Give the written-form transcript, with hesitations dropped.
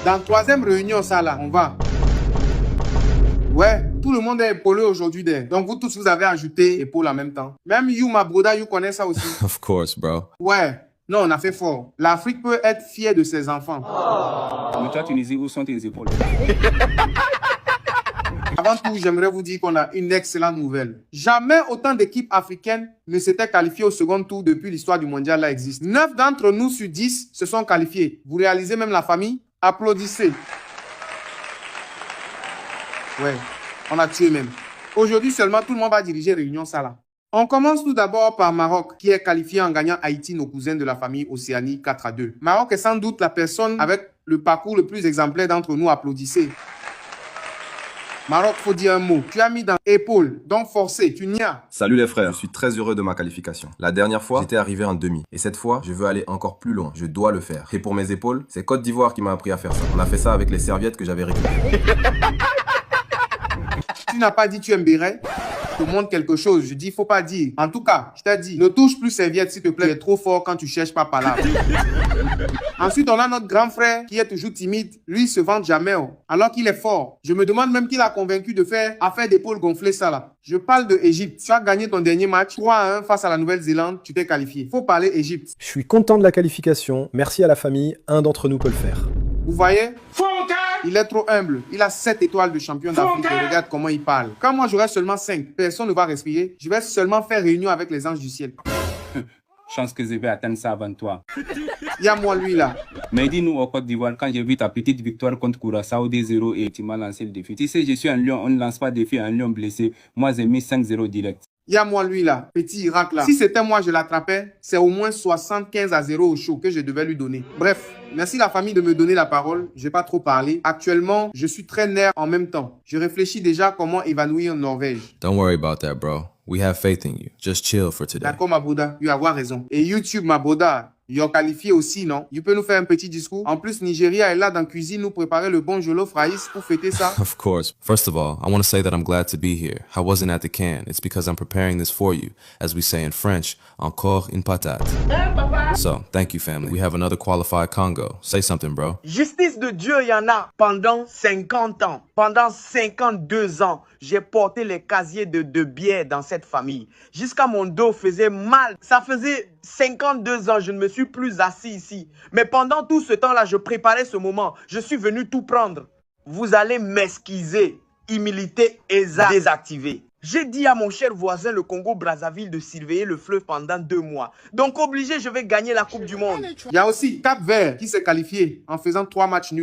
Dans troisième réunion, ça là, on va. Ouais, tout le monde est épaulé aujourd'hui. Donc vous tous, vous avez ajouté épaule en même temps. Même you, ma broda, you connais ça aussi. Of course, bro. Ouais, non, on a fait fort. L'Afrique peut être fière de ses enfants. Mais toi, Tunisie, où sont tes épaules? Avant tout, j'aimerais vous dire qu'on a une excellente nouvelle. Jamais autant d'équipes africaines ne s'étaient qualifiées au second tour depuis l'histoire du mondial là existe. 9 d'entre nous sur 10 se sont qualifiés. Vous réalisez même la famille? Applaudissez. Ouais, on a tué même. Aujourd'hui seulement, tout le monde va diriger Réunion Sala. On commence tout d'abord par Maroc, qui est qualifié en gagnant Haïti, nos cousins de la famille Océanie 4-2. Maroc est sans doute la personne avec le parcours le plus exemplaire d'entre nous. Applaudissez. Maroc, faut dire un mot. Tu as mis dans épaule, donc forcé, tu n'y as. Salut les frères, je suis très heureux de ma qualification. La dernière fois, j'étais arrivé en demi. Et cette fois, je veux aller encore plus loin. Je dois le faire. Et pour mes épaules, c'est Côte d'Ivoire qui m'a appris à faire ça. On a fait ça avec les serviettes que j'avais récupérées. Tu n'as pas dit tu aimes béret? Je te montre quelque chose. Je dis, faut pas dire. En tout cas, je t'ai dit, ne touche plus serviette, s'il te plaît. Tu es trop fort quand tu cherches pas par là. Ensuite, on a notre grand frère qui est toujours timide. Lui, il se vante jamais, alors qu'il est fort. Je me demande même qui l'a convaincu de faire affaire d'épaule gonflée, ça là. Je parle de Égypte. Tu as gagné ton dernier match 3-1 face à la Nouvelle-Zélande. Tu t'es qualifié. Faut parler Égypte. Je suis content de la qualification. Merci à la famille. Un d'entre nous peut le faire. Vous voyez? Il est trop humble. Il a 7 étoiles de champion d'Afrique et regarde comment il parle. Quand moi j'aurai seulement 5, personne ne va respirer. Je vais seulement faire réunion avec les anges du ciel. Chance que je vais atteindre ça avant toi. Il y a moi lui là. Mais dis-nous au Côte d'Ivoire, quand j'ai vu ta petite victoire contre Curaçao 2-0 et tu m'as lancé le défi. Tu sais, je suis un lion, on ne lance pas de défi à un lion blessé. Moi, j'ai mis 5-0 direct. Il y a moi lui là, petit Irak là. Si c'était moi je l'attrapais, c'est au moins 75-0 au show que je devais lui donner. Bref, merci la famille de me donner la parole. Je vais pas trop parler. Actuellement, je suis très nerveux en même temps. Je réfléchis déjà comment évanouir Norvège. Don't worry about that, bro. We have faith in you. Just chill for today. D'accord ma broda, tu vas avoir raison. Et YouTube ma broda, ils ont qualifié aussi, non? Tu peux nous faire un petit discours? En plus, Nigeria est là dans la cuisine, nous préparer le bon jollof rice pour fêter ça. Of course. First of all, I want to say that I'm glad to be here. I wasn't at the can. It's because I'm preparing this for you. As we say in French, encore une patate. So, thank you, family. We have another qualified Congo. Say something, bro. Justice de Dieu, il y en a pendant 50 ans. Pendant 52 ans, j'ai porté les casiers de bière dans cette famille. Jusqu'à mon dos faisait mal. Ça faisait 52 ans, je ne me suis plus assis ici. Mais pendant tout ce temps-là, je préparais ce moment. Je suis venu tout prendre. Vous allez m'excuser. Humilité et désactivée. J'ai dit à mon cher voisin, le Congo-Brazzaville, de surveiller le fleuve pendant 2 mois. Donc obligé, je vais gagner la Coupe du Monde. Il y a aussi Cap-Vert qui s'est qualifié en faisant 3 matchs nuls.